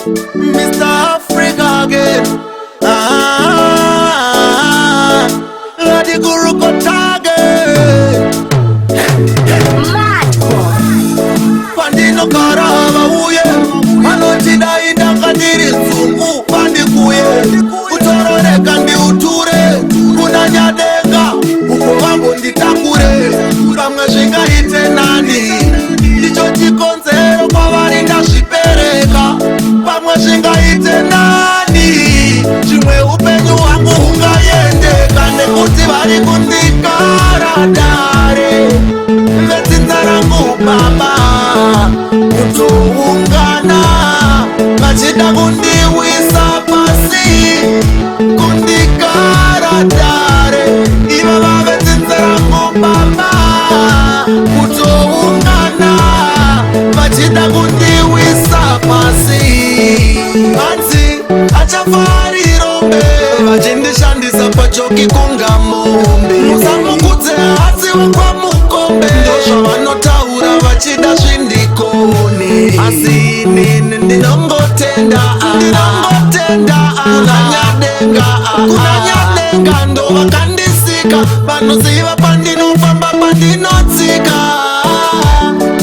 Mr. Africa again. Ladi Guru Kotage. Pandino karava uye. Anotida idakadiri zungu pandikuye. Utororeka ndi uture. Kuna nyadenga. Uko mambo nditakure. Pamwe zvingaite nani. Ndicho chikonzero kwavari ndazvipereka. Pamwe zvingaite nani. Chimwe upenyu hwangu hungaendeka. Nekuti vari kundikaradare. Vetsinza rangu baba kutoungana. Vachida kundiwisa pasi. Kundikaradare. Iva vavetsinza rangu baba kutoungana. Vachida kundiwisa pasi. Hanzi achafarirombe. Vachindishandisa pachoki kunga mombe. Musamukudze hasi wakwa mukombe. Ndozvavanotaura vachida zvindikone. Asi inini ndinongotenda. Kunyanyadenga ndo vakandisika. Vanoziva pandinofamba pandinotsika.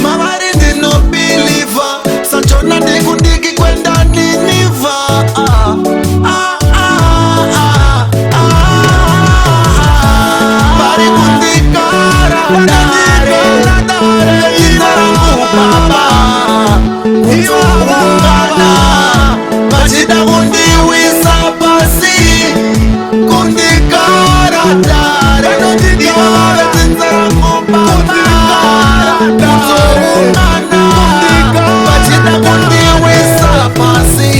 Mavari ndinobhiliva. Sachona ndikundiki kwenda ndiniva. Vari kundikaradare. Inarangu baba kutoungana. Vachida kundiwisa pasi. Kundikaradare. Iva vavetsinza rangu baba kutoungana. Vachida kundiwisa pasi.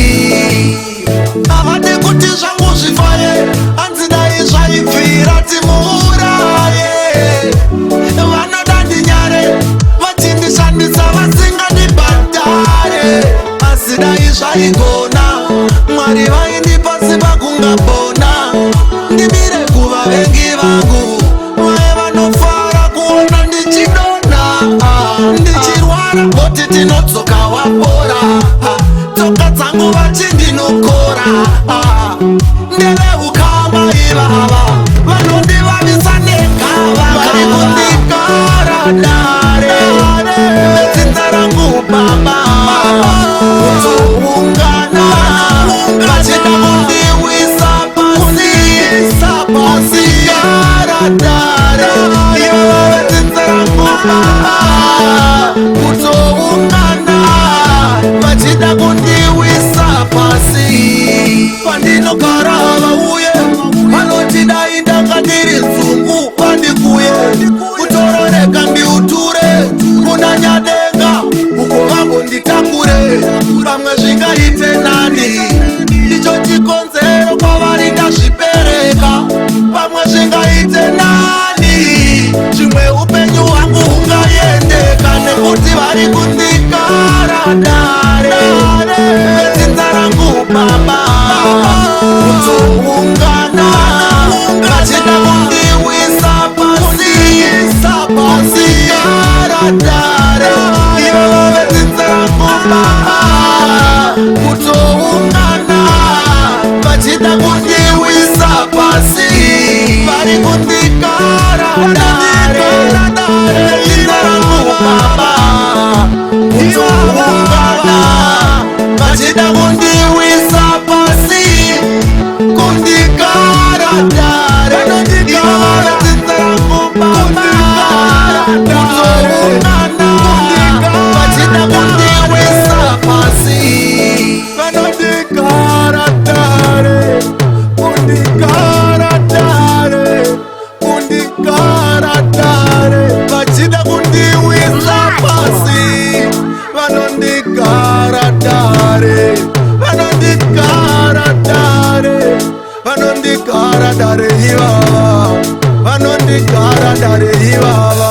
Havadi kuti zvangu zvifaye. Hanzi dai zvaibvira timuuraye. Vanoda ndinyare. Vachindishandisa vasingandibhadhare. Asi dai zvaigona. Mwari vaindipa simba kungabona. Ndimire kuvavengi vangu. Vaye vanofara kuona ndichidona. Ndichirwara voti tinodzoka wapora. Tsoka dzangu vachindinokora. Ndeveukama ivava. Vanondivavisa negava. Vari kundikaradare. Vetsinza rangu baba kutoungana. Vachida kundiwisa pasi. Kundikaradare. Iva vetsinza rangu baba kutoungana. Vachida kundiwisa pasi. Pandinogara vauye. Vanotida idakadiri nzungu pandikuye. Utororeka ndiuture. Kuna nyadenga. Uko mambo nditakure. Pamwe zvingaite nani. Ndicho chikonzero kwavari ndazvipereka. Pamwe zvingaite nani. Chimwe upenyu hwangu hungaendeka. Nekuti vari kundikaradare. Vetsinza rangu baba kutoungana. Vachida kundiwisa pasi. Kundikaradare. Iva vavetsinza rangu baba kutoungana. Vachida kundiwisa pasi. Vari kundikaradare. Vetsinza rangu baba kutoungana. Vachida kundiwisa pasi. Kundikaradare. Iva vavetsinza rangu baba kutoungana. Vachida kundiwisa pasi. Vanondikaradare. Kundikaradare. Vachida kundiwisa pasi. Vanondikaradare. Vanondikaradare ivava. Vanondikaradare ivava.